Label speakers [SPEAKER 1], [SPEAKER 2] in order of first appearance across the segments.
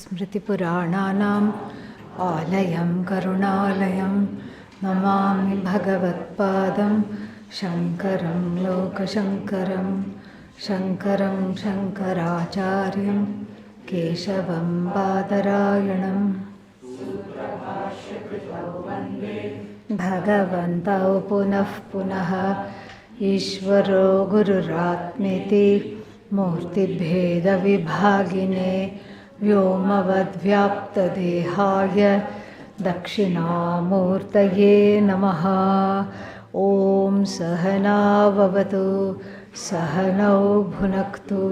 [SPEAKER 1] स्मृतिपुराणानाम् आलयं करुणालयं नमामि भगवत्पादं शङ्करं लोकशङ्करं शङ्करं शङ्कराचार्यं केशवं बादरायणं भगवन्तौ पुनः पुनः ईश्वरो गुरुरात्मेति मूर्तिभेदविभागिने व्योमवद्व्याप्तदेहाय दक्षिणामूर्तये नमः। ॐ सहनाववतु सहनौ भुनक्तु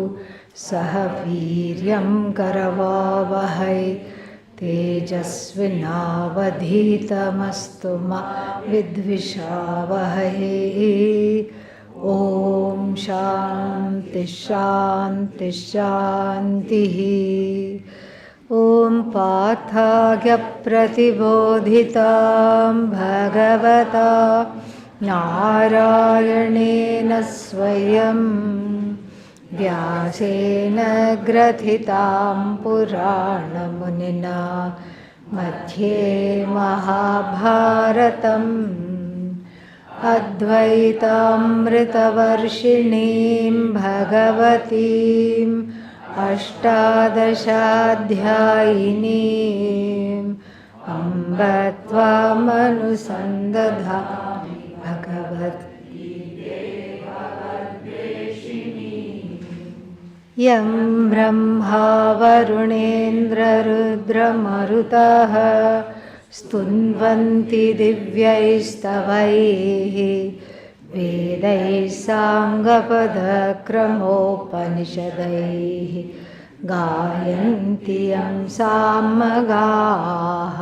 [SPEAKER 1] सह वीर्यं करवावहै तेजस्विनावधीतमस्तु मा विद्विषावहै। ॐ शान्ति शान्ति शान्तिः। ॐ पार्थाग्यप्रतिबोधितां भगवता नारायणेन स्वयं व्यासेन ग्रथितां पुराणमुनिना मध्ये महाभारतम् अद्वैतामृतवर्षिणीं भगवतीम् अष्टादशाध्यायिनीम् अम्ब त्वामनुसन्दधामि भगवद्गीते यं ब्रह्मा वरुणेन्द्ररुद्रमरुतः स्तुन्वन्ति दिव्यैस्तवैः वेदैः साङ्गपदक्रमोपनिषदैः गायन्ति यं सामगाः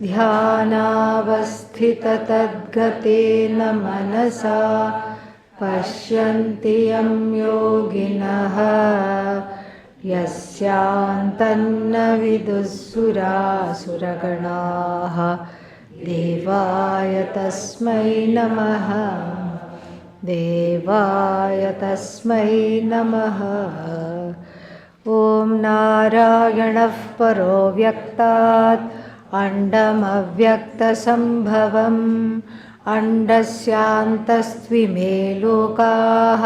[SPEAKER 1] ध्यानावस्थिततद्गतेन मनसा पश्यन्ति यं योगिनः यस्यान्तन्न विदुःसुरासुरगणाः देवाय तस्मै नमः देवाय तस्मै नमः। ॐ नारायणः परो व्यक्तात् अण्डमव्यक्तसम्भवम् अण्डस्यान्तस्त्विमे लोकाः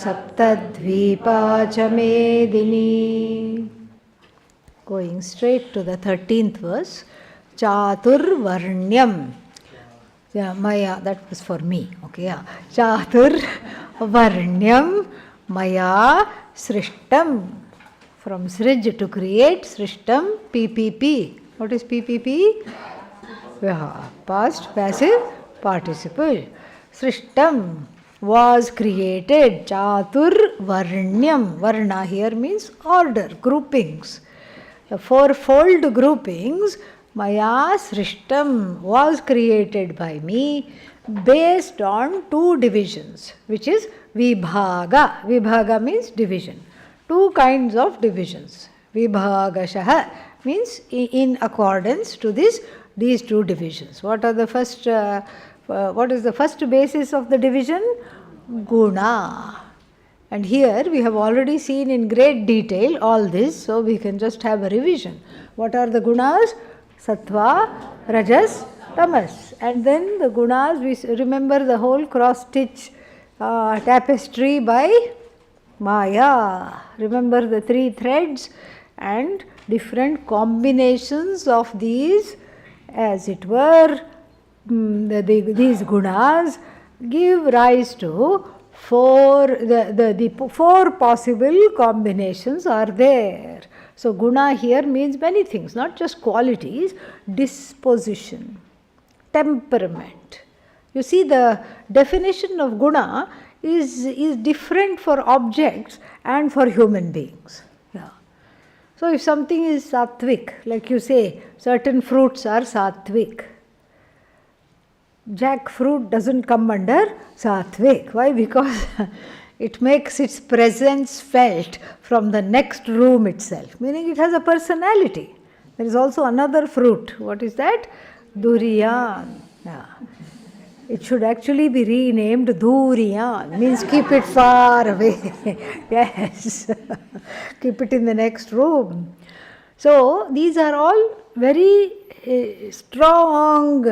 [SPEAKER 1] सप्तद्वीपा च मेदिनी। Going straight to the 13th verse. Chaturvarnyam. Maya, that was for me. Okay, yeah. Chaturvarnyam Maya Srishtam. From Srij to create, Srishtam, PPP. What is PPP? Yeah, past, passive, participle. Srishtam was created. Chaturvarnyam. Varna here means order, groupings. The fourfold groupings, Maya Srishtam, was created by me based on two divisions, which is Vibhaga. Vibhaga means division. Two kinds of divisions. Vibhagashah means in accordance to these two divisions. What is the first basis of the division? Guna. And here we have already seen in great detail all this, so we can just have a revision. What are the gunas? Sattva, Rajas, Tamas. And then the gunas, we remember the whole cross-stitch tapestry by Maya. Remember the three threads and different combinations of these, as it were, these gunas give rise to the four possible combinations are there. So guna here means many things, not just qualities, disposition, temperament. You see, the definition of guna is different for objects and for human beings. Yeah. So if something is sattvic, like you say, certain fruits are sattvic. Jackfruit doesn't come under sattvic. Why? Because it makes its presence felt from the next room itself, meaning it has a personality. There is also another fruit. What is that? Durian. Yeah. It should actually be renamed Duriyan, means keep it far away. Yes, keep it in the next room. So these are all very strong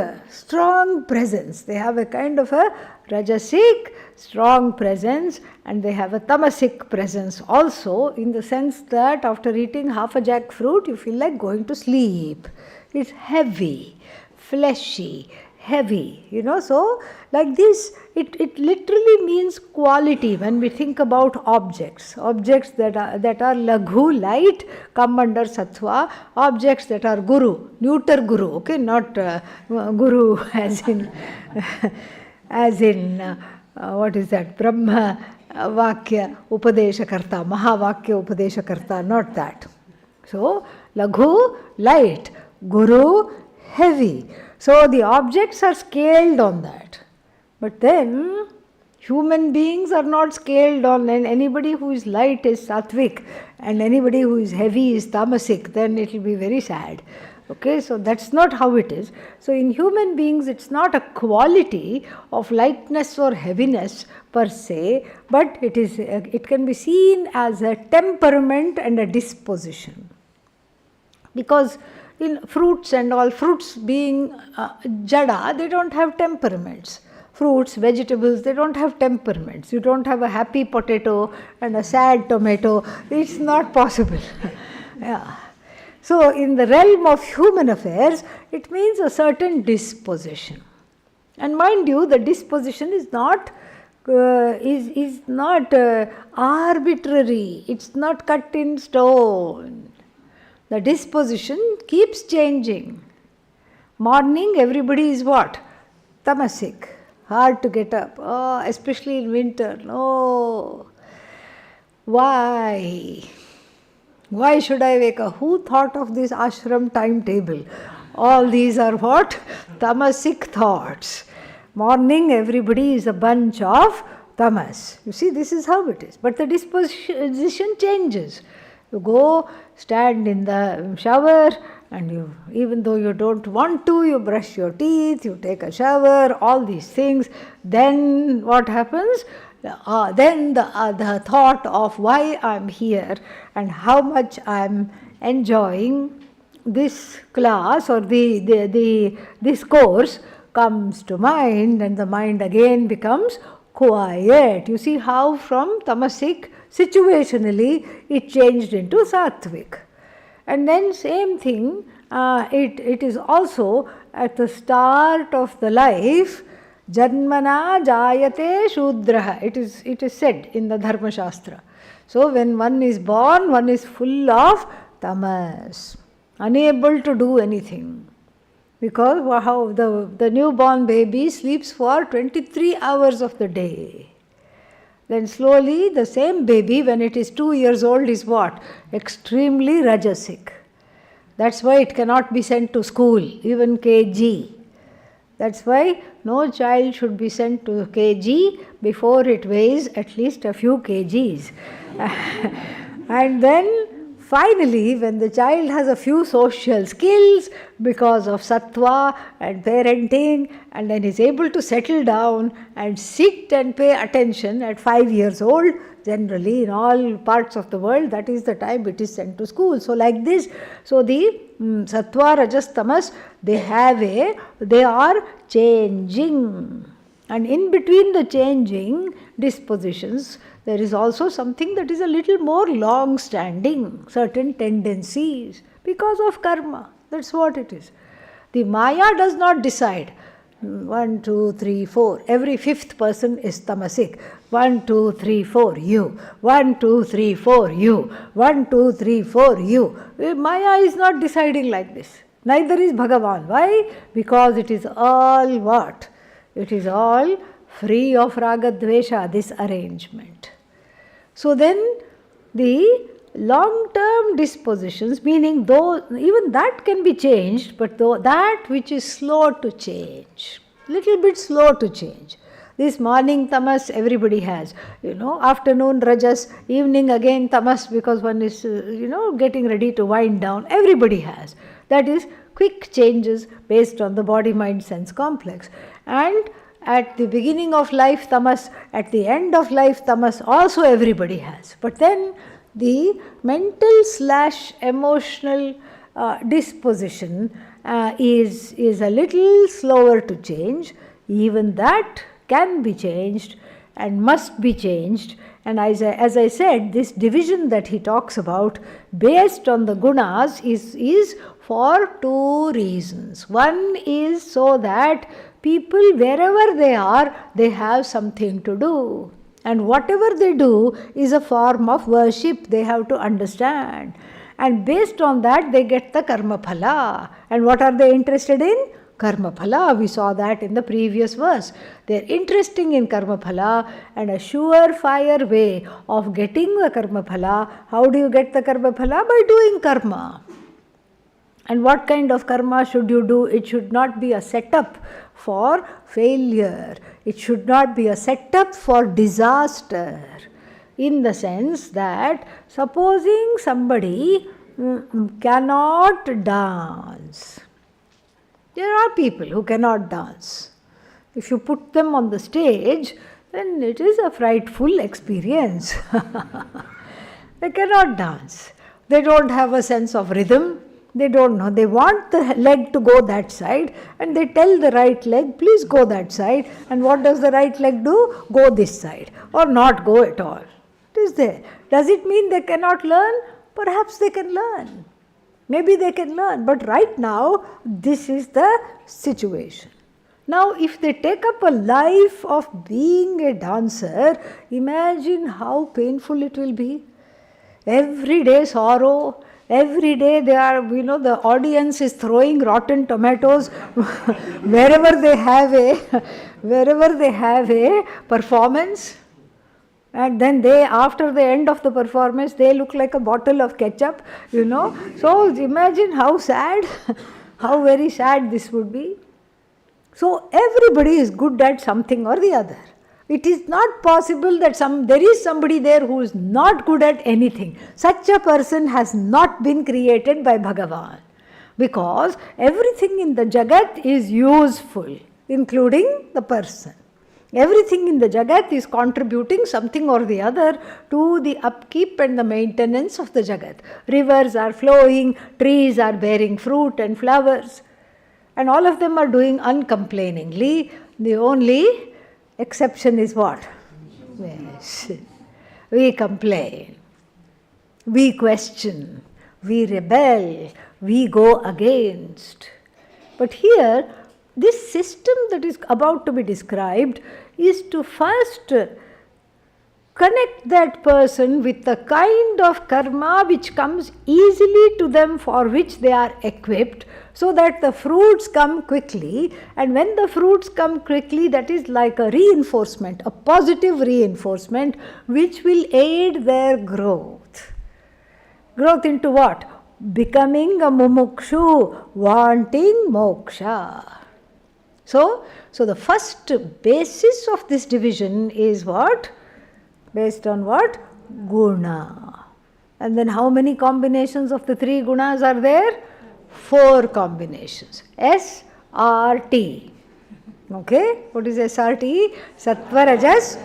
[SPEAKER 1] presence. They have a kind of a rajasic strong presence, and they have a tamasic presence also, in the sense that after eating half a jackfruit you feel like going to sleep. It's heavy, fleshy, heavy, so like this, it literally means quality. When we think about objects that are laghu, light, come under sattva. Objects that are guru, neuter guru, okay, not guru as in what is that, Brahma Vakya Upadeshakarta, Mahavakya Upadeshakarta, not that. So laghu, light, guru, heavy. So the objects are scaled on that. But then human beings are not scaled on, and anybody who is light is sattvic and anybody who is heavy is tamasic, then it will be very sad. Okay, so that's not how it is. So in human beings it's not a quality of lightness or heaviness per se, but it can be seen as a temperament and a disposition. Because in fruits and all, fruits being jada, they don't have temperaments. Fruits, vegetables, they don't have temperaments. You don't have a happy potato and a sad tomato. It's not possible. Yeah. So in the realm of human affairs, it means a certain disposition. And mind you, the disposition is not arbitrary. It's not cut in stone. The disposition keeps changing. Morning, everybody is what? Tamasic. Hard to get up. Oh, especially in winter. No. Why? Why should I wake up? Who thought of this ashram timetable? All these are what? Tamasic thoughts. Morning, everybody is a bunch of tamas. You see, this is how it is. But the disposition changes. You go, stand in the shower, and even though you don't want to, you brush your teeth, you take a shower, all these things. Then what happens? Then the thought of why I'm here and how much I'm enjoying this class or this course comes to mind, and the mind again becomes quiet. You see how from tamasic, situationally, it changed into sattvic. And then same thing, it is also at the start of the life, Janmana jayate shudraha. It is said in the Dharma Shastra. So when one is born, one is full of tamas, unable to do anything. Because how the newborn baby sleeps for 23 hours of the day. Then slowly the same baby, when it is 2 years old, is what? Extremely rajasic. That's why it cannot be sent to school, even KG. That's why no child should be sent to KG before it weighs at least a few kgs. And then finally, when the child has a few social skills because of sattva and parenting, and then is able to settle down and sit and pay attention at 5 years old, generally in all parts of the world, that is the time it is sent to school. So like this, so the sattva, rajas, tamas, they are changing. And in between the changing dispositions, there is also something that is a little more long-standing, certain tendencies because of karma. That's what it is. The Maya does not decide. 1, 2, 3, 4. Every fifth person is tamasic. 1, 2, 3, 4, you. 1, 2, 3, 4, you. 1, 2, 3, 4, you. Maya is not deciding like this. Neither is Bhagavan. Why? Because it is all what? It is all free of raga dvesha, this arrangement. So then the long-term dispositions, meaning though even that can be changed, but though that which is slow to change, little bit slow to change. This morning tamas everybody has, afternoon rajas, evening again tamas because one is, getting ready to wind down, everybody has. That is quick changes based on the body, mind, sense complex. And at the beginning of life tamas, at the end of life tamas, also everybody has. But then the mental/emotional disposition is a little slower to change. Even that can be changed and must be changed. And as I said, this division that he talks about based on the gunas is for two reasons. One is so that people, wherever they are, they have something to do. And whatever they do is a form of worship, they have to understand. And based on that, they get the karma phala. And what are they interested in? Karma phala. We saw that in the previous verse. They are interested in karma phala, and a surefire way of getting the karma phala. How do you get the karma phala? By doing karma. And what kind of karma should you do? It should not be a setup for failure. It should not be a setup for disaster. In the sense that, supposing somebody cannot dance. There are people who cannot dance. If you put them on the stage, then it is a frightful experience. They cannot dance. They don't have a sense of rhythm. They don't know. They want the leg to go that side, and they tell the right leg, please go that side. And what does the right leg do? Go this side, or not go at all. It is there. Does it mean they cannot learn? Perhaps they can learn. Maybe they can learn. But right now, this is the situation. Now, if they take up a life of being a dancer, imagine how painful it will be. Every day sorrow. Every day they are, the audience is throwing rotten tomatoes wherever they have a performance. And then after the end of the performance, they look like a bottle of ketchup, So imagine how sad, how very sad this would be. So everybody is good at something or the other. It is not possible that there is somebody there who is not good at anything. Such a person has not been created by Bhagavan. Because everything in the Jagat is useful, including the person. Everything in the Jagat is contributing something or the other to the upkeep and the maintenance of the Jagat. Rivers are flowing, trees are bearing fruit and flowers, and all of them are doing uncomplainingly. The only exception is what? Yes. We complain, we question, we rebel, we go against. But here, this system that is about to be described is to first connect that person with the kind of karma which comes easily to them, for which they are equipped, so that the fruits come quickly. And when the fruits come quickly, that is like a reinforcement, a positive reinforcement, which will aid their growth. Growth into what? Becoming a mumukshu, wanting moksha. So the first basis of this division is what? Based on what? Guna. And then how many combinations of the three gunas are there? 4 combinations. SRT. Okay? What is SRT? Sattva, Rajas,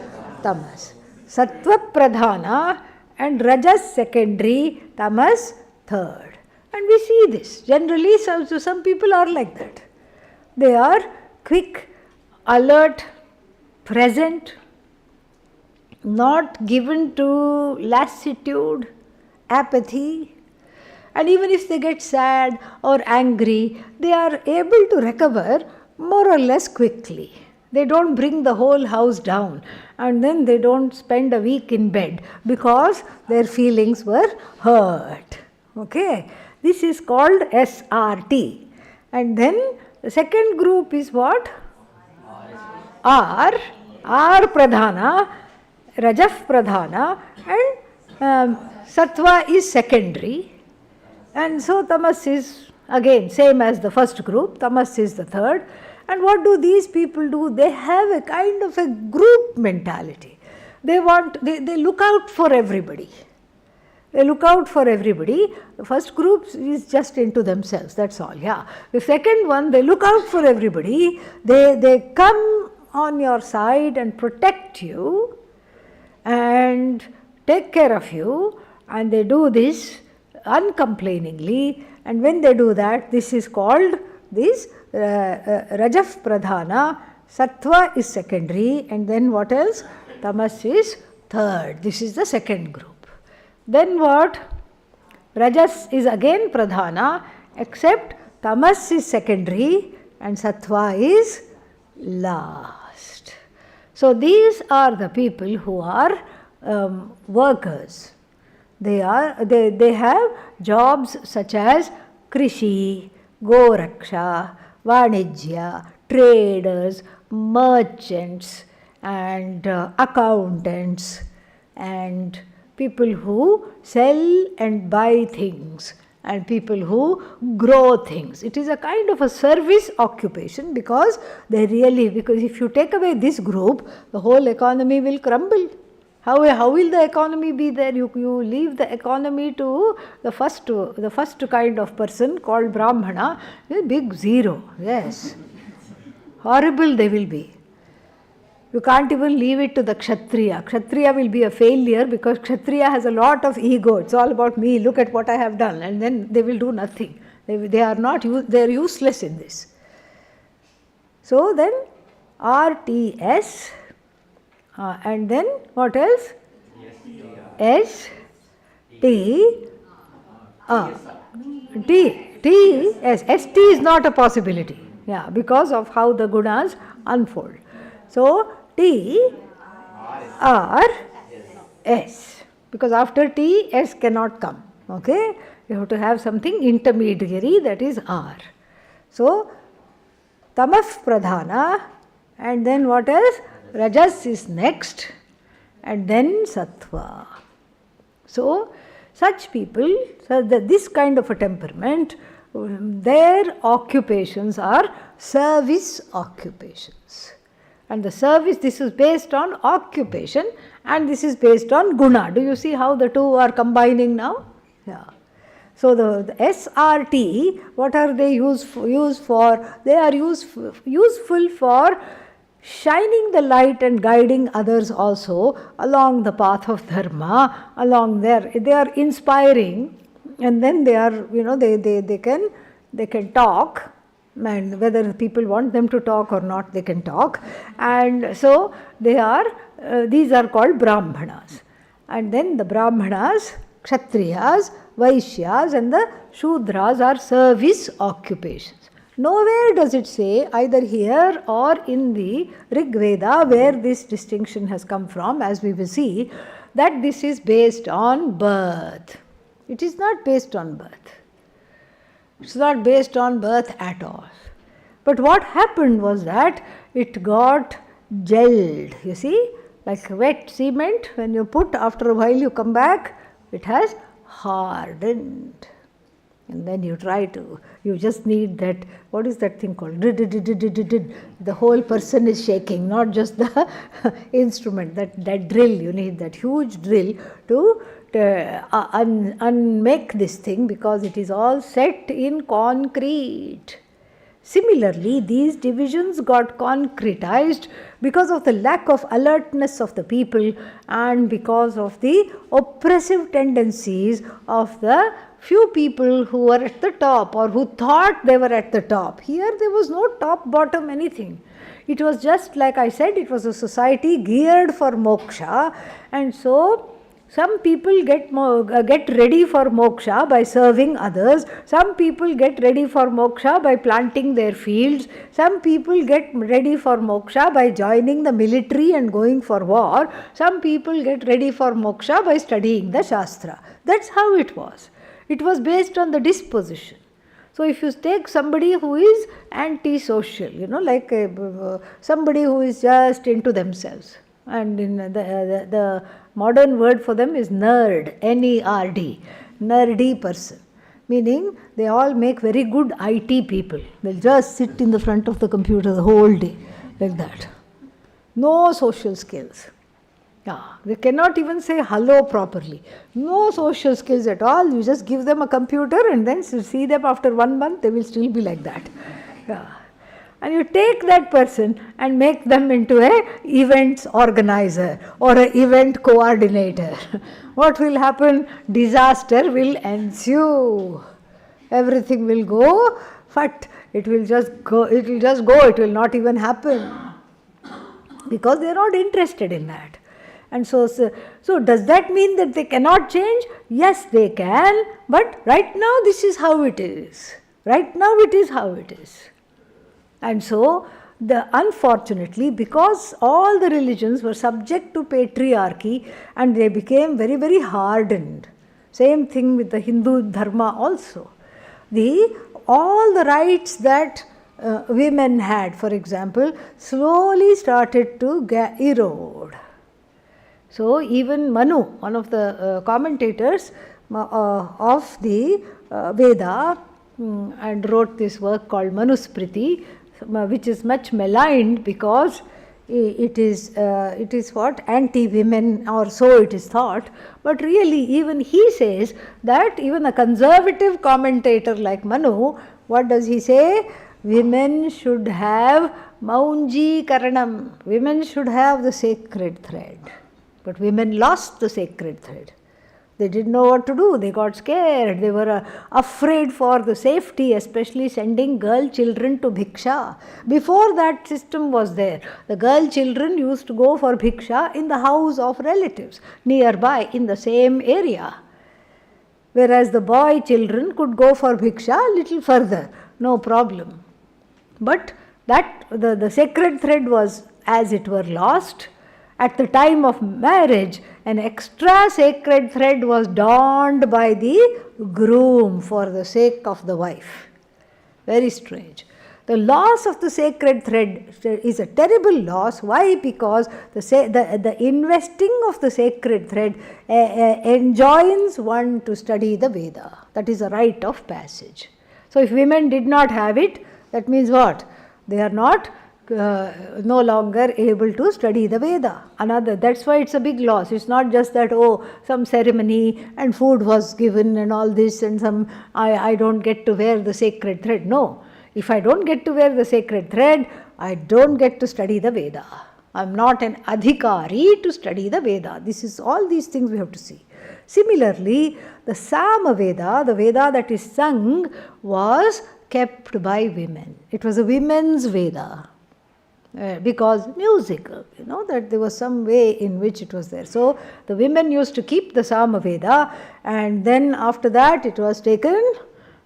[SPEAKER 1] Tamas. Sattva Pradhana and Rajas secondary, Tamas third. And we see this. Generally, some people are like that. They are quick, alert, present, not given to lassitude, apathy. And even if they get sad or angry, they are able to recover more or less quickly. They don't bring the whole house down, and then they don't spend a week in bed because their feelings were hurt. Okay, this is called SRT. And then the second group is what? R Pradhana, Rajaf Pradhana, and Sattva is secondary. And so Tamas is again same as the first group, Tamas is the third. And what do these people do? They have a kind of a group mentality. They look out for everybody. They look out for everybody. The first group is just into themselves, that's all. Yeah. The second one, they look out for everybody. They come on your side and protect you and take care of you And they do this uncomplainingly, and when they do that, this is called this Rajaf Pradhana, Sattva is secondary, and then what else? Tamas is third. This is the second group. Then what? Rajas is again Pradhana, except Tamas is secondary and Sattva is last. So these are the people who are workers. They have jobs such as Krishi, Goraksha, Vanijya, traders, merchants, and accountants, and people who sell and buy things, and people who grow things. It is a kind of a service occupation because if you take away this group, the whole economy will crumble. How will the economy be there? You leave the economy to the first kind of person called Brahmana, a big zero. Yes. Horrible they will be. You can't even leave it to the Kshatriya. Kshatriya will be a failure because Kshatriya has a lot of ego. It's all about me, look at what I have done, and then they will do nothing. They are useless in this. So then RTS, and then what else? S, T, T, yes, ST is not a possibility. Yeah, because of how the gunas unfold. So T, R, S. Because after T, S cannot come. Okay? You have to have something intermediary, that is R. So Tamaf Pradhana, and then what else? Rajas is next, and then Sattva. So such people, this kind of a temperament, their occupations are service occupations. And the service, this is based on occupation, and this is based on guna. Do you see how the two are combining now? Yeah. So the SRT, what are they used for? They are useful for shining the light and guiding others also along the path of dharma, along there. They are inspiring, and then they are, they can talk, and whether people want them to talk or not, they can talk. And so these are called Brahmanas. And then the Brahmanas, Kshatriyas, Vaishyas, and the Shudras are service occupations. Nowhere does it say, either here or in the Rig Veda, where this distinction has come from, as we will see, that this is based on birth. It is not based on birth. It's not based on birth at all. But what happened was that it got gelled. You see, like wet cement, when you put, after a while you come back, it has hardened. And then you just need that, what is that thing called? The whole person is shaking, not just the instrument, that drill. You need that huge drill to unmake this thing, because it is all set in concrete. Similarly, these divisions got concretized because of the lack of alertness of the people and because of the oppressive tendencies of the few people who were at the top or who thought they were at the top. Here there was no top, bottom, anything. It was just, like I said, it was a society geared for moksha, and so some people get ready for moksha by serving others. Some people get ready for moksha by planting their fields. Some people get ready for moksha by joining the military and going for war. Some people get ready for moksha by studying the Shastra. That's how it was. It was based on the disposition. So if you take somebody who is antisocial, like somebody who is just into themselves, and in the modern word for them is nerd, N-E-R-D, nerdy person, meaning they all make very good IT people. They'll just sit in the front of the computer the whole day, like that. No social skills. Yeah, they cannot even say hello properly. No social skills at all. You just give them a computer and then see them after 1 month, they will still be like that. Yeah. and you take that person and make them into a events organizer or an event coordinator. What will happen? Disaster will ensue. Everything will go, but it will just go, it will not even happen. Because they are not interested in that. And so does that mean that they cannot change? Yes, they can, but right now this is how it is. Right now it is how it is. And so, unfortunately, because all the religions were subject to patriarchy and they became very, very hardened. Same thing with the Hindu dharma also. All the rights that women had, for example, slowly started to erode. So even Manu, one of the commentators of the Veda, and wrote this work called Manusmriti, which is much maligned because it is what? Anti-women, or so it is thought. But really, even he says that, even a conservative commentator like Manu, what does he say? Women should have Maunji Karanam. Women should have the sacred thread. But women lost the sacred thread. They didn't know what to do. They got scared. They were afraid for the safety, especially sending girl children to bhiksha. Before that system was there, the girl children used to go for bhiksha in the house of relatives nearby in the same area. Whereas the boy children could go for bhiksha a little further, no problem. But that the sacred thread was, as it were, lost. At the time of marriage, an extra sacred thread was donned by the groom for the sake of the wife. Very strange. The loss of the sacred thread is a terrible loss. Why? Because the investing of the sacred thread enjoins one to study the Veda. That is a rite of passage. So if women did not have it, that means what? They are not no longer able to study the Veda. That's why it's a big loss. It's not just that, some ceremony and food was given and all this, and I don't get to wear the sacred thread. No. If I don't get to wear the sacred thread, I don't get to study the Veda. I'm not an adhikari to study the Veda. All these things we have to see. Similarly, the Samaveda, the Veda that is sung, was kept by women. It was a women's Veda. Because musical, that there was some way in which it was there. So the women used to keep the Samaveda, and then after that it was taken,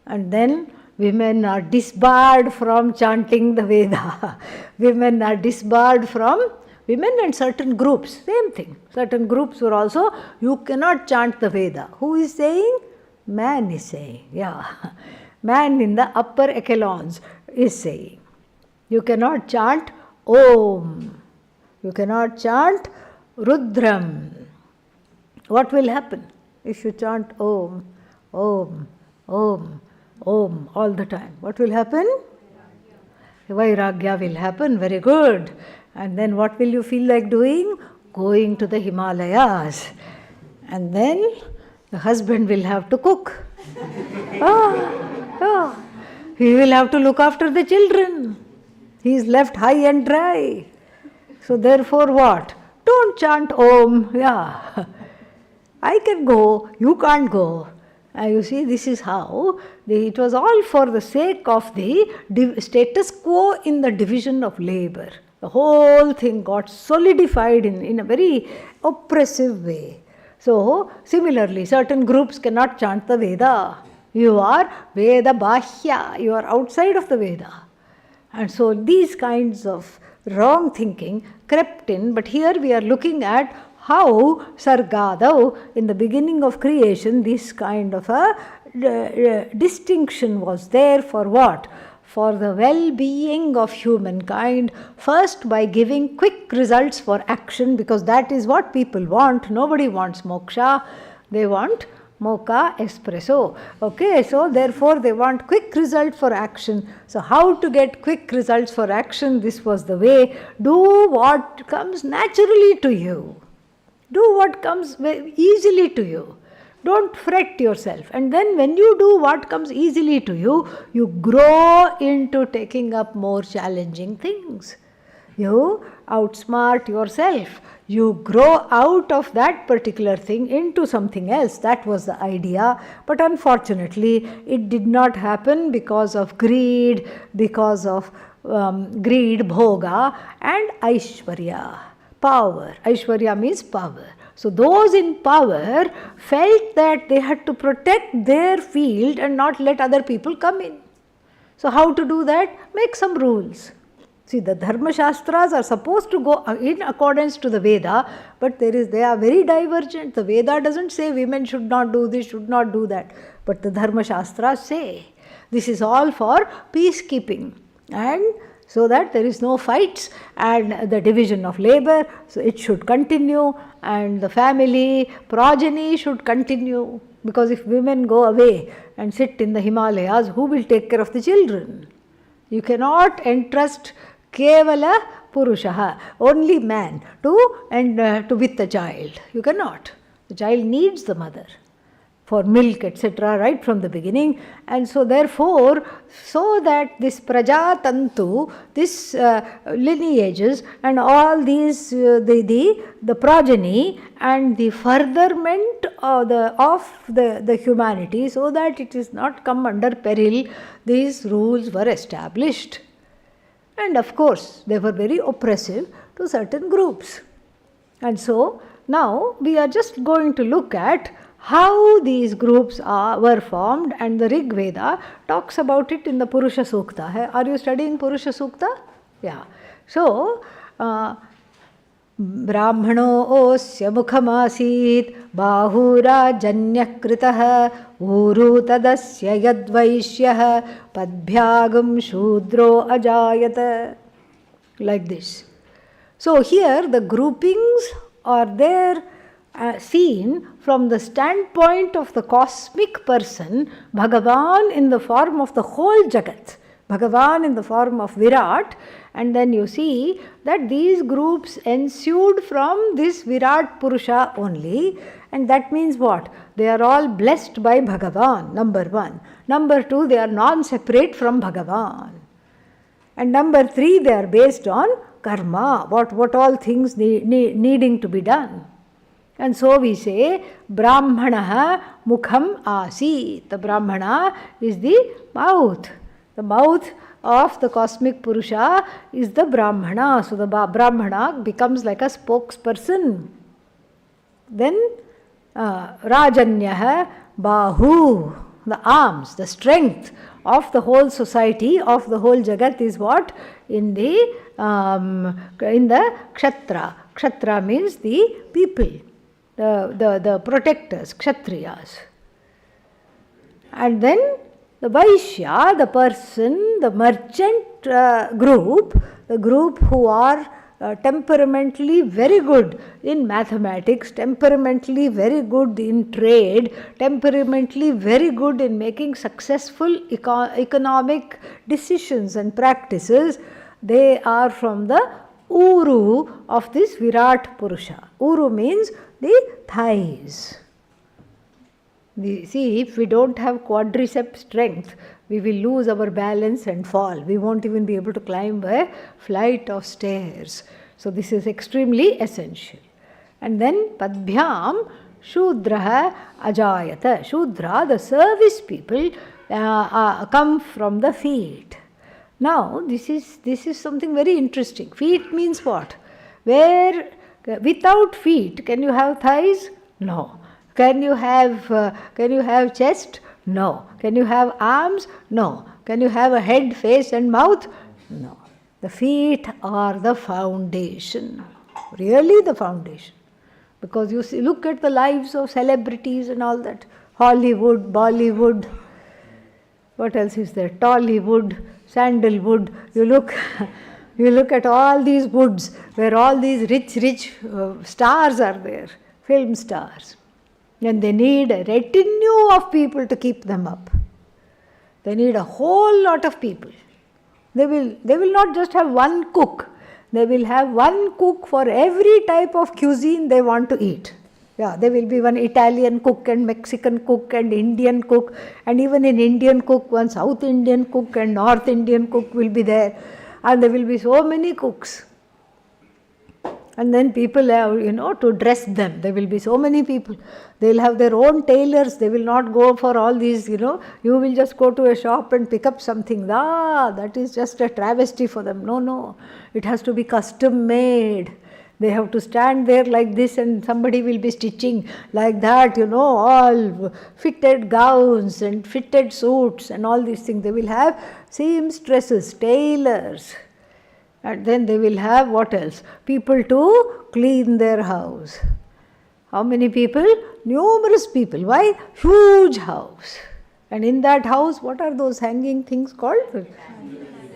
[SPEAKER 1] and then women are disbarred from chanting the Veda. Women are disbarred from, women and certain groups, same thing. Certain groups were also, you cannot chant the Veda. Who is saying? Man is saying, yeah. Man in the upper echelons is saying. You cannot chant Om. You cannot chant Rudram. What will happen if you chant Om, Om, Om, Om all the time? What will happen? Vairagya will happen. Very good. And then what will you feel like doing? Going to the Himalayas. And then the husband will have to cook. He will have to look after the children. He is left high and dry. So therefore what? Don't chant Om. Yeah. I can go, you can't go. You see, this is how it was all for the sake of the status quo in the division of labor. The whole thing got solidified in a very oppressive way. So similarly, certain groups cannot chant the Veda. You are Veda Bhashya. You are outside of the Veda. And so these kinds of wrong thinking crept in, but here we are looking at how Sargadav, in the beginning of creation, this kind of a distinction was there for what? For the well-being of humankind, first by giving quick results for action, because that is what people want. Nobody wants moksha, they want mocha espresso. Okay, so therefore they want quick result for action. So how to get quick results for action? This was the way. Do what comes naturally to you. Do what comes easily to you. Don't fret yourself. And then when you do what comes easily to you, you grow into taking up more challenging things. You outsmart yourself. You grow out of that particular thing into something else. That was the idea. But unfortunately, it did not happen because of greed, bhoga, and Aishwarya, power. Aishwarya means power. So those in power felt that they had to protect their field and not let other people come in. So how to do that? Make some rules. See, the Dharma Shastras are supposed to go in accordance to the Veda, but they are very divergent. The Veda doesn't say women should not do this, should not do that. But the Dharma Shastras say this is all for peacekeeping, and so that there is no fights and the division of labor. So it should continue, and the family progeny should continue. Because if women go away and sit in the Himalayas, who will take care of the children? You cannot entrust Kevala Purushaha, only man, to with the child. You cannot. The child needs the mother for milk, etc., right from the beginning. And so therefore, so that this Prajatantu, this lineages and all these, the progeny and the furtherment of the humanity, so that it is not come under peril, these rules were established. And of course, they were very oppressive to certain groups. And so now we are just going to look at how these groups were formed, and the Rig Veda talks about it in the Purusha Sukta. Are you studying Purusha Sukta? Yeah. So, Brahmano osya mukhamasit bahura janya kritah uru tadasya yadvaishyah padbhyagam shudro ajayata. Like this. So here the groupings are there seen from the standpoint of the cosmic person, Bhagavan in the form of the whole Jagat, Bhagavan in the form of Virat, and then you see that these groups ensued from this Virat Purusha only, and that means what? They are all blessed by Bhagavan, number one. Number two, they are non-separate from Bhagavan. And number three, they are based on karma, what all things needing to be done. And so we say, Brahmanaha mukham asit. The Brahmana is the mouth. The mouth of the cosmic Purusha is the Brahmana. So the Brahmana becomes like a spokesperson. Then Rajanyaha Bahu, the arms, the strength of the whole society, of the whole Jagat is what? In the Kshatra. Kshatra means the people, the protectors, Kshatriyas. And then the Vaishya, the person, the merchant group, the group who are temperamentally very good in mathematics, temperamentally very good in trade, temperamentally very good in making successful economic decisions and practices, they are from the Uru of this Virat Purusha. Uru means the thighs. See, if we don't have quadricep strength, we will lose our balance and fall. We won't even be able to climb a flight of stairs. So this is extremely essential. And then Padbhyam Shudraha Ajayata. Shudra, the service people, come from the feet. Now, this is something very interesting. Feet means what? Where without feet, can you have thighs? No. Can you have chest? No. Can you have arms? No. Can you have a head, face and mouth? No. The feet are the foundation. Really the foundation. Because you see, look at the lives of celebrities and all that. Hollywood, Bollywood, what else is there? Tollywood, sandalwood. You look at all these woods where all these rich stars are there, film stars. And they need a retinue of people to keep them up. They need a whole lot of people. They will not just have one cook. They will have one cook for every type of cuisine they want to eat. Yeah, there will be one Italian cook and Mexican cook and Indian cook, and even in Indian cook, one South Indian cook and North Indian cook will be there, and there will be so many cooks. And then people have, to dress them. There will be so many people. They will have their own tailors. They will not go for all these, You will just go to a shop and pick up something. That is just a travesty for them. No. It has to be custom made. They have to stand there like this and somebody will be stitching like that, all fitted gowns and fitted suits and all these things. They will have seamstresses, tailors. And then they will have what else? People to clean their house. How many people? Numerous people. Why? Huge house. And in that house, what are those hanging things called?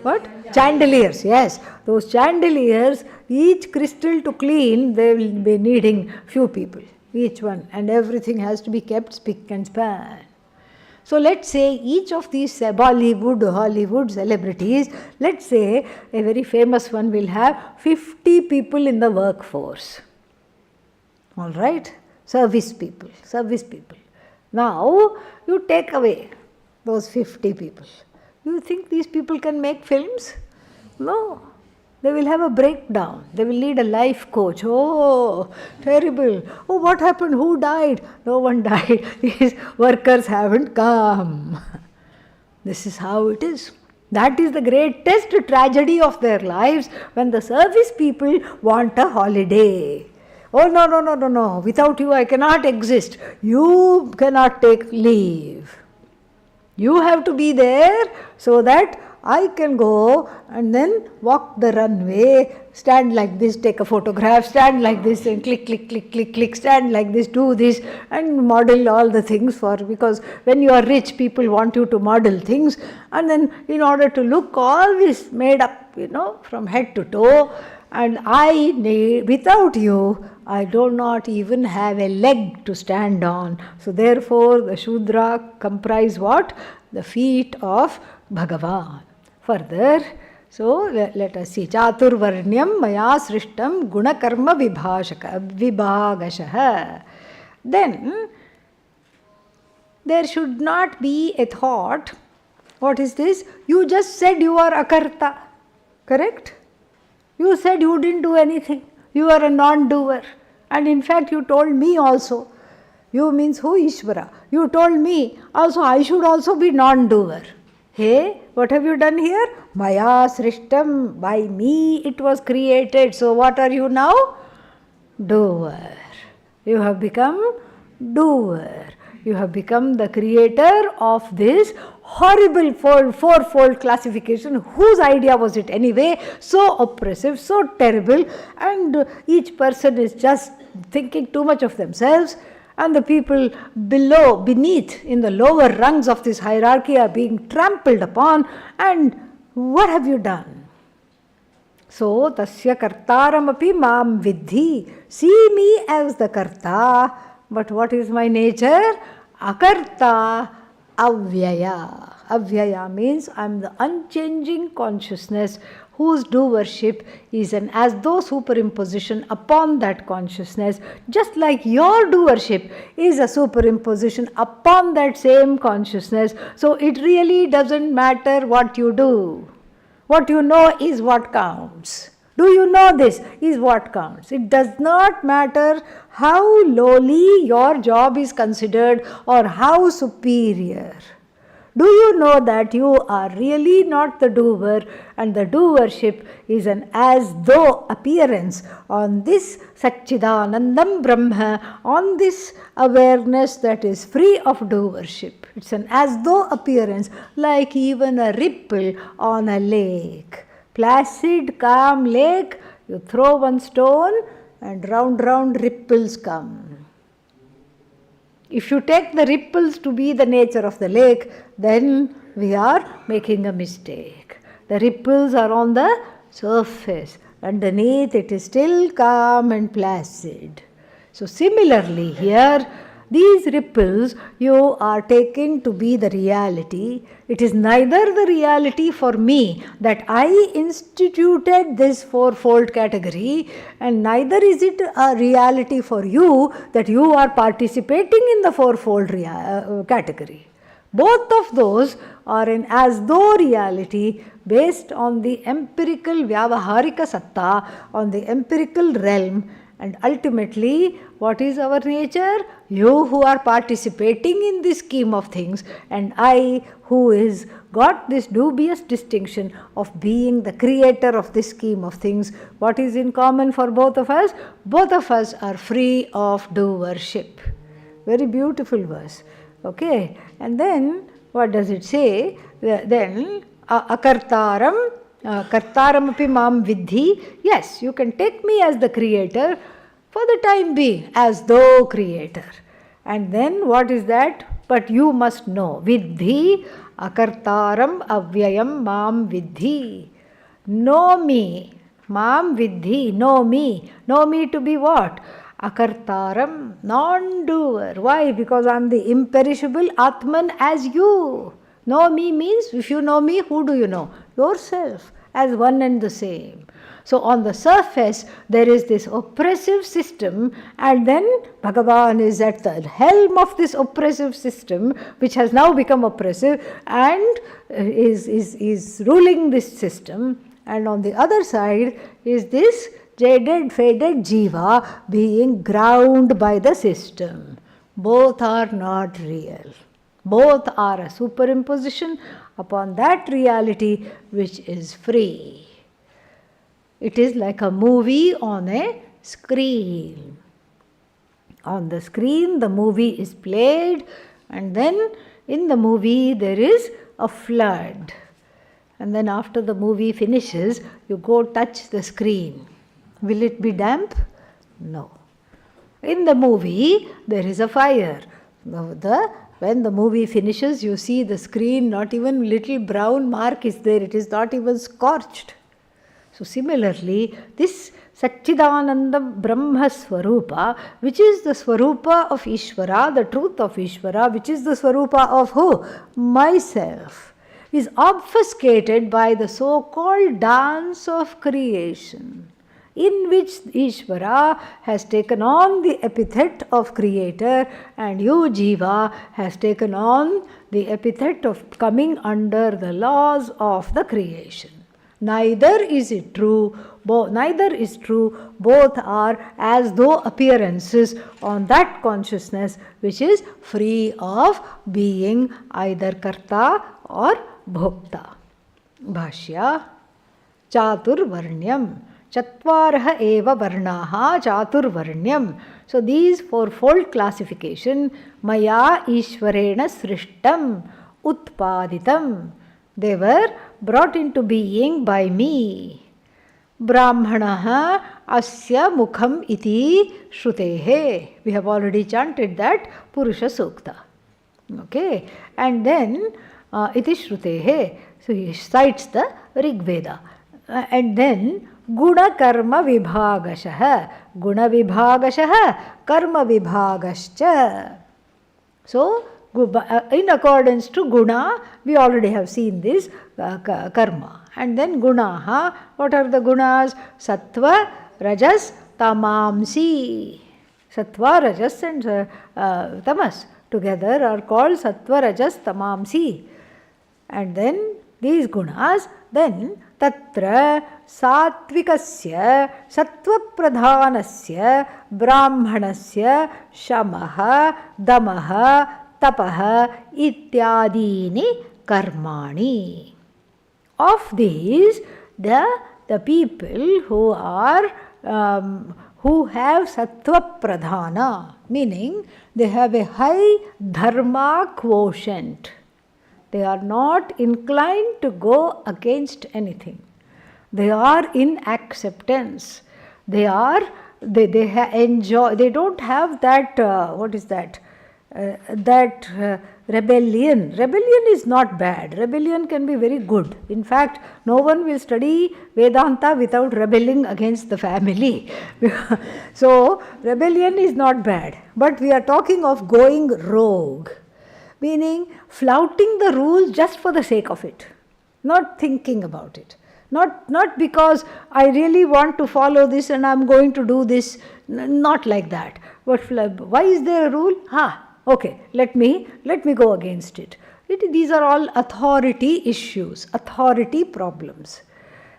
[SPEAKER 1] What? Chandeliers, yes. Those chandeliers, each crystal to clean, they will be needing few people, each one. And everything has to be kept spick and span. So let's say each of these Bollywood, Hollywood celebrities, let's say a very famous one will have 50 people in the workforce. All right? Service people. Now, you take away those 50 people. You think these people can make films? No. They will have a breakdown. They will need a life coach. Oh, terrible. Oh, what happened? Who died? No one died. These workers haven't come. This is how it is. That is the greatest tragedy of their lives, when the service people want a holiday. Oh, no. Without you, I cannot exist. You cannot take leave. You have to be there so that I can go and then walk the runway, stand like this, take a photograph, stand like this and click, stand like this, do this and model all the things because when you are rich, people want you to model things, and then in order to look all this made up, from head to toe, and without you, I do not even have a leg to stand on. So therefore, the Shudra comprise what? The feet of Bhagavan. Further, so let us see. Chaturvarnyam maya srishtam gunakarma vibhagashaha. Then, there should not be a thought. What is this? You just said you are akarta. Correct? You said you didn't do anything. You are a non-doer. And in fact, you told me also. You means who? Ishvara. You told me also I should also be non-doer. Hey, what have you done here? Maya srishtam, by me it was created. So what are you now? Doer. You have become doer. You have become the creator of this horrible fourfold classification. Whose idea was it anyway? So oppressive, so terrible, and each person is just thinking too much of themselves. And the people beneath, in the lower rungs of this hierarchy are being trampled upon. And what have you done? So, tasya kartaramapi mam vidhi. See me as the karta. But what is my nature? Akarta avyaya. Avyaya means I am the unchanging consciousness whose doership is an as though superimposition upon that consciousness, just like your doership is a superimposition upon that same consciousness. So it really doesn't matter what you do. What you know is what counts. Do you know this is what counts. It does not matter how lowly your job is considered or how superior. Do you know that you are really not the doer, and the doership is an as though appearance on this Satchidanandam Brahma, on this awareness that is free of doership. It's an as though appearance, like even a ripple on a lake. Placid, calm lake, you throw one stone and round ripples come. If you take the ripples to be the nature of the lake, then we are making a mistake. The ripples are on the surface. Underneath it is still calm and placid. So similarly here, these ripples you are taking to be the reality. It is neither the reality for me that I instituted this fourfold category, and neither is it a reality for you that you are participating in the fourfold category. Both of those are an as though reality based on the empirical vyavaharika satta, on the empirical realm. And ultimately, what is our nature? You who are participating in this scheme of things, and I who is got this dubious distinction of being the creator of this scheme of things. What is in common for both of us? Both of us are free of doership. Very beautiful verse. Okay, and then what does it say? Then akartaram, kartaram api mam vidhi. Yes, you can take me as the creator for the time being, as though creator. And then what is that? But you must know. Vidhi akartaram avyayam mam vidhi. Know me. Mam vidhi. Know me. Know me to be what? Akartaram, non-doer. Why? Because I am the imperishable Atman as you. Know me means, if you know me, who do you know? Yourself, as one and the same. So on the surface, there is this oppressive system, and then Bhagavan is at the helm of this oppressive system, which has now become oppressive, and is ruling this system. And on the other side is this jaded, faded jiva being ground by the system. Both are not real. Both are a superimposition upon that reality which is free. It is like a movie on a screen. On the screen, the movie is played, and then in the movie there is a flood. And then after the movie finishes, you go touch the screen. Will it be damp? No. In the movie, there is a fire. When the movie finishes, you see the screen, not even little brown mark is there. It is not even scorched. So similarly, this Satchidananda Brahma Swarupa, which is the Swarupa of Ishvara, the truth of Ishvara, which is the Swarupa of who? Myself, is obfuscated by the so-called dance of creation, in which Ishvara has taken on the epithet of creator, and you, Jiva, has taken on the epithet of coming under the laws of the creation. Neither is it true, neither is true, both are as though appearances on that consciousness which is free of being either karta or bhokta. Bhashya Chaturvarnyam. Chatvarah eva varnaha chaturvarnyam. So these fourfold classification, maya ishvarena srishtam utpaditam. They were brought into being by me. Brahmanaha asya mukham iti shrutehe. We have already chanted that Purusha Sukta. Okay, and then iti shrutehe. So he cites the Rig Veda. And then Guna karma vibhagashah. Guna vibhagashah, karma vibhagascha. So, in accordance to guna, we already have seen this karma. And then gunaha, what are the gunas? Sattva, rajas, tamamsi. Sattva, rajas and tamas together are called sattva, rajas, tamamsi. And then these gunas, then tatra satvikasya sattva-pradhanasya brahmanasya shamaha damaha tapaha ityadini karmani. Of these, the people who are who have sattva-pradhana, meaning they have a high dharma quotient. They are not inclined to go against anything. They are in acceptance. They enjoy. They don't have that. What is that? rebellion. Rebellion is not bad. Rebellion can be very good. In fact, no one will study Vedanta without rebelling against the family. So, rebellion is not bad. But we are talking of going rogue, meaning flouting the rules just for the sake of it, not thinking about it. Not because I really want to follow this and I'm going to do this, not like that. But why is there a rule? Okay, let me go against it. These are all authority issues, authority problems.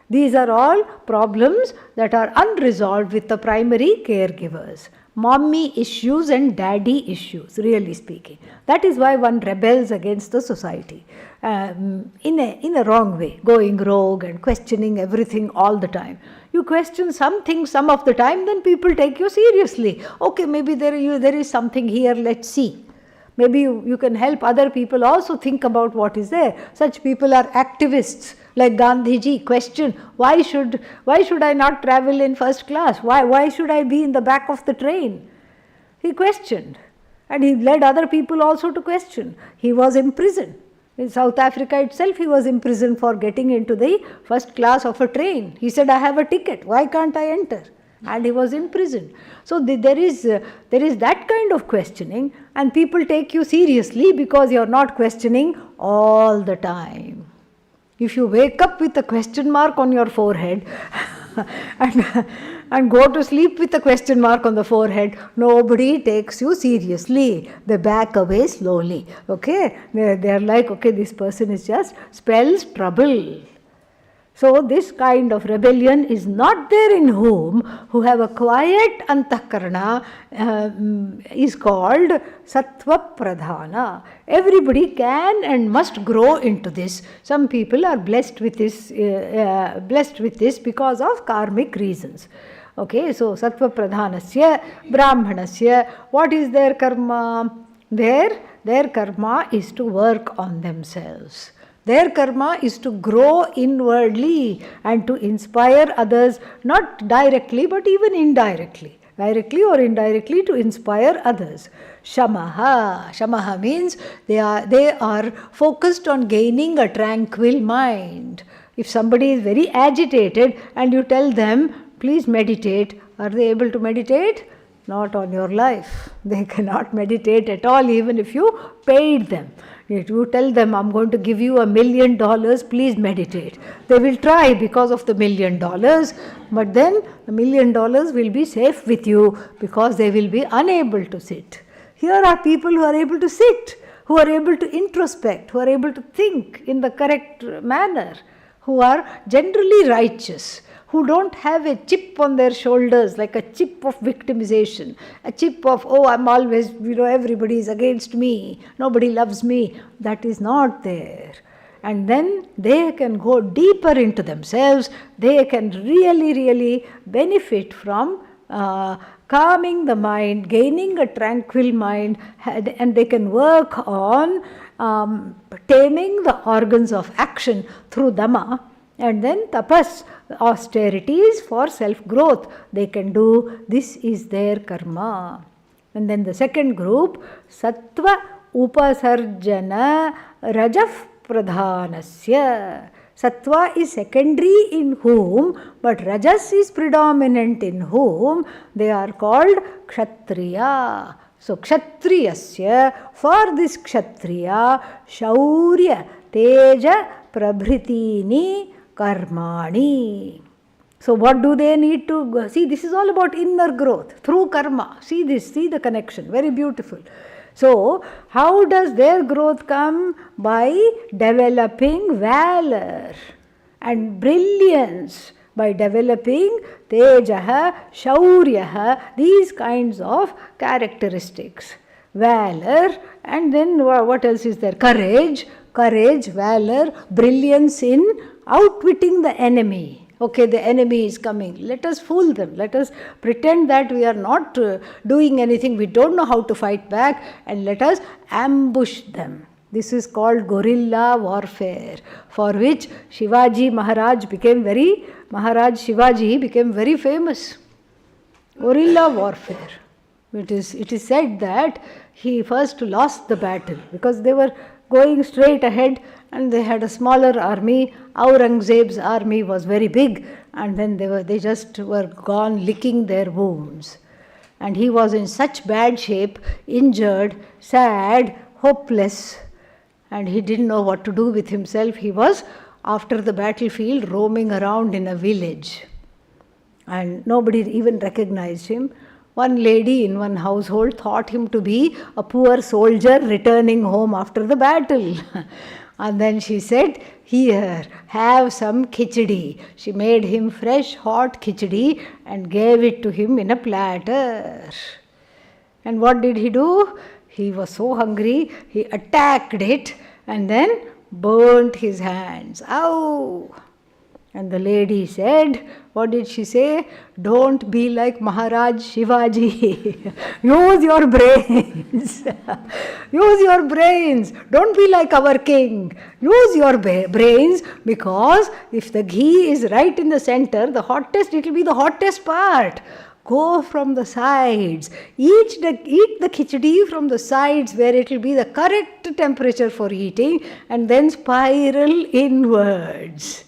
[SPEAKER 1] These are all problems that are unresolved with the primary caregivers. Mommy issues and daddy issues, really speaking. That is why one rebels against the society in a wrong way, going rogue and questioning everything all the time. You question something some of the time, then people take you seriously. Okay, maybe there is something here, let's see. Maybe you can help other people also think about what is there. Such people are activists like Gandhiji. Question, why should I not travel in first class? Why should I be in the back of the train? He questioned, and he led other people also to question. He was imprisoned. In South Africa itself, he was imprisoned for getting into the first class of a train. He said, I have a ticket, why can't I enter? And he was imprisoned. So there is that kind of questioning, and people take you seriously because you are not questioning all the time. If you wake up with a question mark on your forehead and go to sleep with a question mark on the forehead, nobody takes you seriously. They back away slowly. Okay? They are like, okay, this person is just spells trouble. So this kind of rebellion is not there in whom who have a quiet antahkarana is called sattva pradhana. Everybody can and must grow into this. Some people are blessed with this because of karmic reasons. Okay, so sattva pradhanasya brahmanasya, what is their karma? Their karma is to work on themselves. Their karma is to grow inwardly and to inspire others, not directly but even indirectly. Directly or indirectly to inspire others. Shamaha. Shamaha means they are focused on gaining a tranquil mind. If somebody is very agitated and you tell them, please meditate, are they able to meditate? Not on your life. They cannot meditate at all, even if you paid them. If you tell them, I'm going to give you $1 million, please meditate. They will try because of the $1 million, but then the $1 million will be safe with you because they will be unable to sit. Here are people who are able to sit, who are able to introspect, who are able to think in the correct manner, who are generally righteous, who don't have a chip on their shoulders, like a chip of victimization, a chip of, I'm always, everybody is against me, nobody loves me. That is not there. And then they can go deeper into themselves. They can really, really benefit from calming the mind, gaining a tranquil mind, and they can work on taming the organs of action through Dhamma. And then tapas, austerities for self-growth, they can do. This is their karma. And then the second group, sattva upasarjana rajaf pradhanasya. Sattva is secondary in whom, but rajas is predominant in whom. They are called kshatriya. So kshatriyasya, for this kshatriya, shaurya, teja, prabhritini, karmani. So what do they need to see? This is all about inner growth through karma. See this, see the connection, very beautiful. So how does their growth come? By developing valor and brilliance, by developing tejaha, shauryaha, these kinds of characteristics. Valor, and then what else is there? Courage, valor, brilliance in outwitting the enemy. Okay, the enemy is coming. Let us fool them. Let us pretend that we are not doing anything. We don't know how to fight back, and let us ambush them. This is called guerrilla warfare, for which Maharaja Shivaji became very famous. Guerrilla warfare. It is said that he first lost the battle because they were going straight ahead and they had a smaller army. Aurangzeb's army was very big, and then they just were gone licking their wounds. And he was in such bad shape, injured, sad, hopeless, and he didn't know what to do with himself. He was, after the battlefield, roaming around in a village. And nobody even recognized him. One lady in one household thought him to be a poor soldier returning home after the battle. And then she said, "Here, have some khichdi." She made him fresh, hot khichdi and gave it to him in a platter. And what did he do? He was so hungry, he attacked it and then burnt his hands. Ow! And the lady said, what did she say? "Don't be like Maharaj Shivaji. Use your brains. Use your brains. Don't be like our king. Use your brains, because if the ghee is right in the center, it will be the hottest part. Go from the sides. Eat the khichdi from the sides where it will be the correct temperature for eating, and then spiral inwards."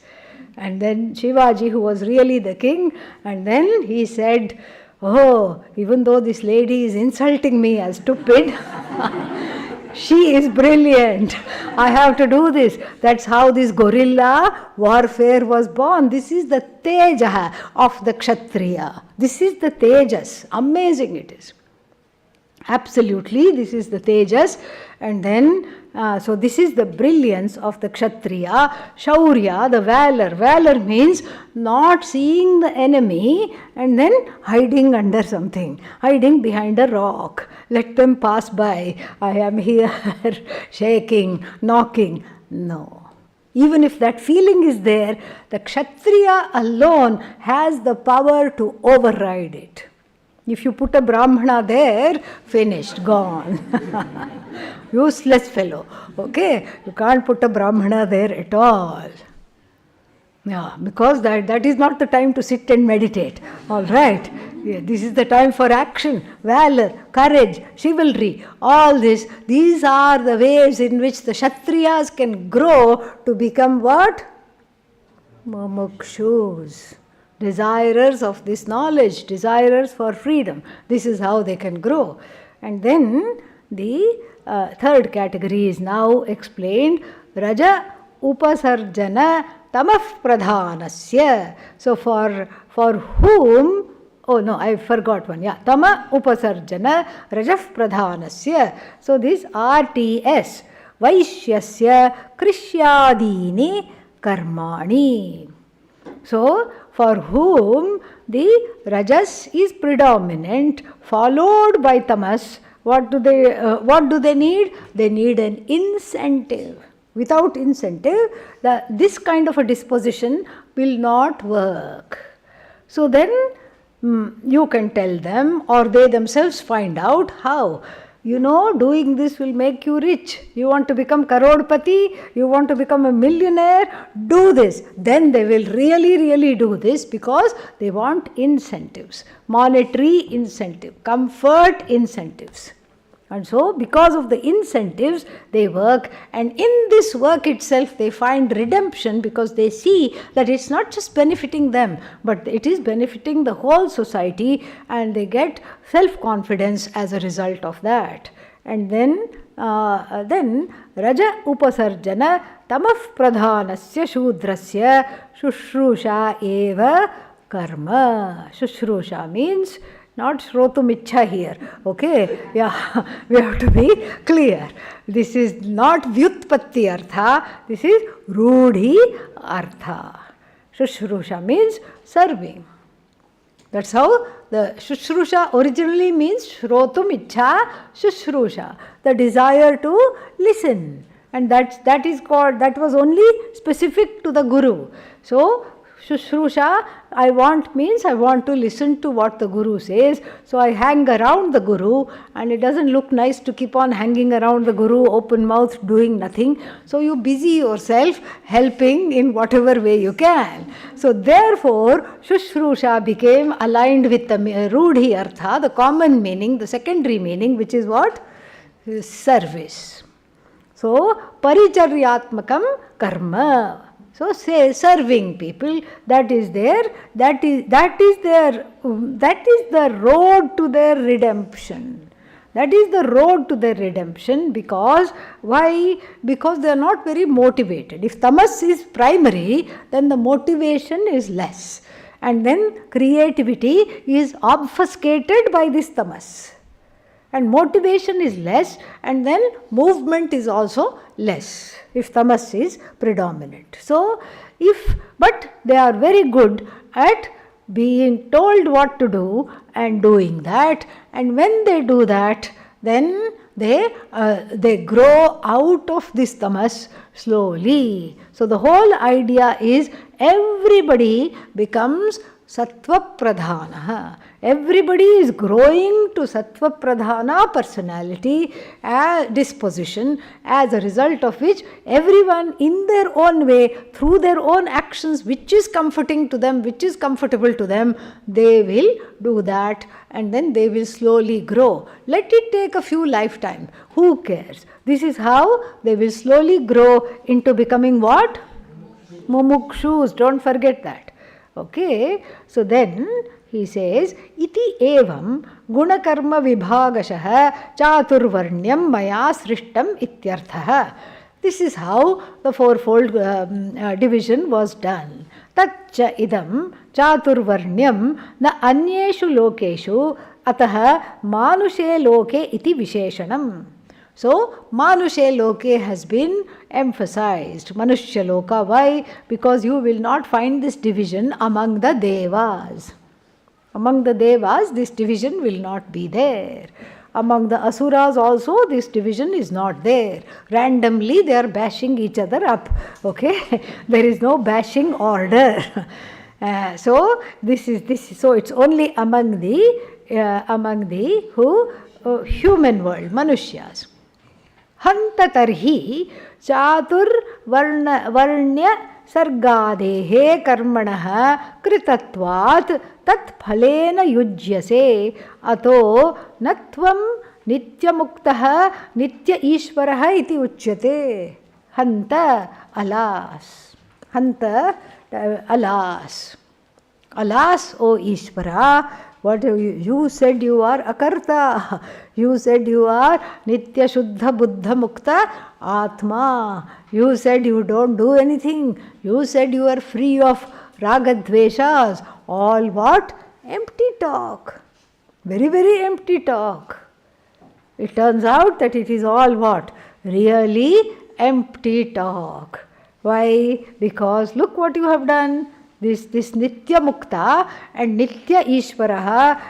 [SPEAKER 1] And then Shivaji, who was really the king, and then he said, "Oh, even though this lady is insulting me as stupid, she is brilliant. I have to do this." That's how this guerrilla warfare was born. This is the teja of the Kshatriya. This is the tejas. Amazing it is. Absolutely, this is the tejas. And then, so this is the brilliance of the Kshatriya. Shaurya, the valor. Valor means not seeing the enemy and then hiding under something, hiding behind a rock. Let them pass by. I am here, shaking, knocking. No. Even if that feeling is there, the Kshatriya alone has the power to override it. If you put a Brahmana there, finished, gone. Useless fellow. Okay? You can't put a Brahmana there at all. Yeah, because that is not the time to sit and meditate. All right? Yeah, this is the time for action, valor, courage, chivalry. All this. These are the ways in which the Kshatriyas can grow to become what? Mumukshus. Desirers of this knowledge, desirers for freedom. This is how they can grow. And then the third category is now explained. Raja upasarjana tamah pradhanasya. So for whom, oh no, I forgot one. Yeah, tama upasarjana rajah pradhanasya. So this RTS, vaishyasya krishyadini karmani. So for whom the rajas is predominant, followed by tamas, what do they need? They need an incentive. Without incentive, this kind of a disposition will not work. So then you can tell them, or they themselves find out how. You know, doing this will make you rich. You want to become karodpati, you want to become a millionaire, do this. Then they will really, really do this because they want incentives, monetary incentive, comfort incentives. And so, because of the incentives, they work, and in this work itself, they find redemption because they see that it's not just benefiting them, but it is benefiting the whole society, and they get self-confidence as a result of that. And then Raja upasarjana tamah pradhanasya shudrasya shushrusha eva karma. Shushrusha means not shrotum ichha here. Okay? Yeah, we have to be clear. This is not vyutpatti artha, this is rudhi artha. Shushrusha means serving. That's how the shushrusha originally means shrotum ichha shushrusha, the desire to listen. And that is called, that was only specific to the guru. So Shushrusha, I want means I want to listen to what the Guru says. So I hang around the Guru, and it doesn't look nice to keep on hanging around the Guru, open mouth, doing nothing. So you busy yourself helping in whatever way you can. So therefore, Shushrusha became aligned with the Rudhi Artha, the common meaning, the secondary meaning, which is what? Service. So, Paricharyatmakam karma. So say serving people, that is the road to their redemption. That is the road to their redemption. Because why? Because they are not very motivated. If tamas is primary, then the motivation is less, and then creativity is obfuscated by this tamas, and motivation is less, and then movement is also less if tamas is predominant. So, but they are very good at being told what to do and doing that, and when they do that, then they grow out of this tamas slowly. So the whole idea is everybody becomes Sattva Pradhana. Everybody is growing to Sattva Pradhana personality, disposition, as a result of which everyone in their own way, through their own actions, which is comforting to them, which is comfortable to them, they will do that, and then they will slowly grow. Let it take a few lifetimes. Who cares? This is how they will slowly grow into becoming what? Mumukshus. Don't forget that. Okay, so then he says, iti evam gunakarma vibhagashaha chaturvarnyam maya srishtam ityarthaha. This is how the fourfold division was done. Tatcha idam chaturvarnyam na anyeshu lokeshu ataha manushe loke iti visheshanam. So, Manushe Loke has been emphasized. Manushya Loka. Why? Because you will not find this division among the Devas. Among the Devas, this division will not be there. Among the Asuras also, this division is not there. Randomly, they are bashing each other up. Okay? There is no bashing order. So it's only among the human world, Manushyas. Hanta tarhi chatur varnya sargadehe karmanaha kritatvat tat phalena yujyase ato natvam nityamuktaha nitya ishvaraha iti uchyate. Hanta, alas. Hanta, alas. Alas, O Ishvara, what you said you are akarta. You said you are nitya shuddha buddha mukta atma. You said you don't do anything. You said you are free of ragadveshas. All what? Empty talk. Very, very empty talk. It turns out that it is all what? Really empty talk. Why? Because look what you have done. This Nitya Mukta and Nitya Ishvaraha,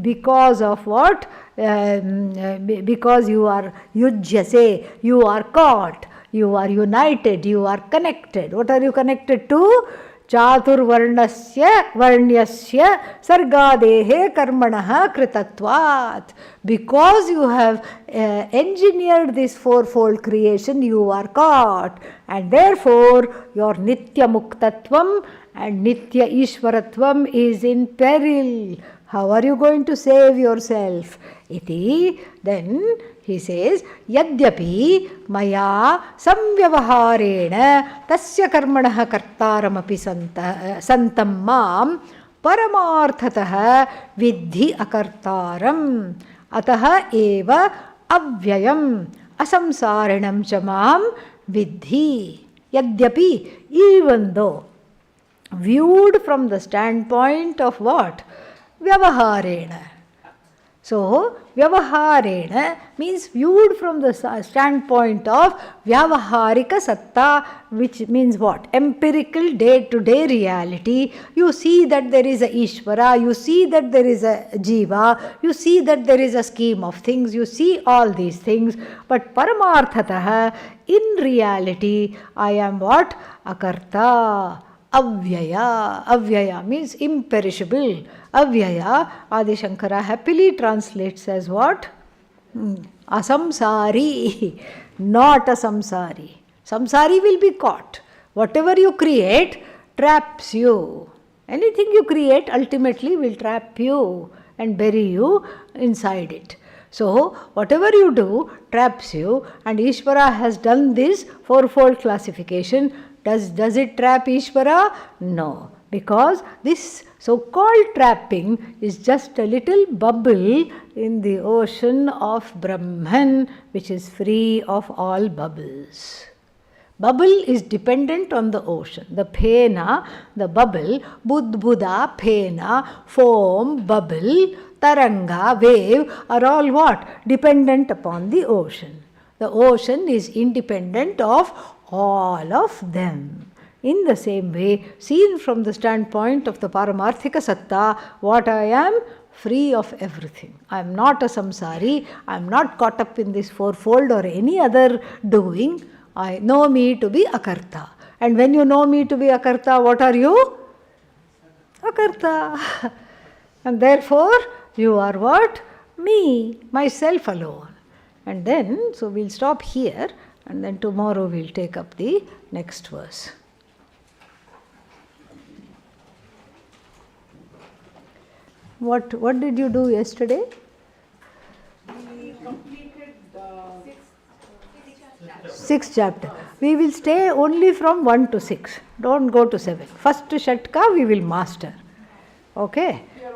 [SPEAKER 1] because of what? Because you are yujyase, you are caught, you are united, you are connected. What are you connected to? Chatur varnyasya sargadehe karmanaha kritatvat. Because you have engineered this fourfold creation, you are caught, and therefore your Nitya Muktatvam and Nitya Ishvaratvam is in peril. How are you going to save yourself? Iti, then he says, Yadyapi maya samvyavaharena tasya karmanaha kartaramapi santam mam paramarthataha vidhi akartaram ataha eva avyayam asamsaranam chamam vidhi. Yadyapi, even though, viewed from the standpoint of what? Vyavaharena. So, Vyavaharena means viewed from the standpoint of Vyavaharika Satta, which means what? Empirical day-to-day reality. You see that there is a Ishvara, you see that there is a Jiva, you see that there is a scheme of things, you see all these things. But Paramarthataha, in reality, I am what? Akarta. Avyaya. Avyaya means imperishable. Avyaya, Adi Shankara happily translates as what? Asamsari. Not a samsari. Samsari will be caught. Whatever you create traps you. Anything you create ultimately will trap you and bury you inside it. So, whatever you do traps you, and Ishvara has done this fourfold classification. Does it trap Ishvara? No, because this so-called trapping is just a little bubble in the ocean of Brahman, which is free of all bubbles. Bubble is dependent on the ocean. The phena, the bubble, budbuda, phena, foam, bubble, taranga, wave are all what? Dependent upon the ocean. The ocean is independent of all of them. In the same way, seen from the standpoint of the Paramarthika Satta, what I am? Free of everything. I am not a samsari. I am not caught up in this fourfold or any other doing. I know me to be akarta. And when you know me to be akarta, what are you? Akarta. And therefore, you are what? Me, myself alone. And then, so we'll stop here, and then tomorrow we'll take up the next verse. What did you do yesterday?
[SPEAKER 2] We completed the
[SPEAKER 1] sixth chapter. We will stay only from 1 to 6. Don't go to 7. First Shatka we will master. Okay?
[SPEAKER 2] We are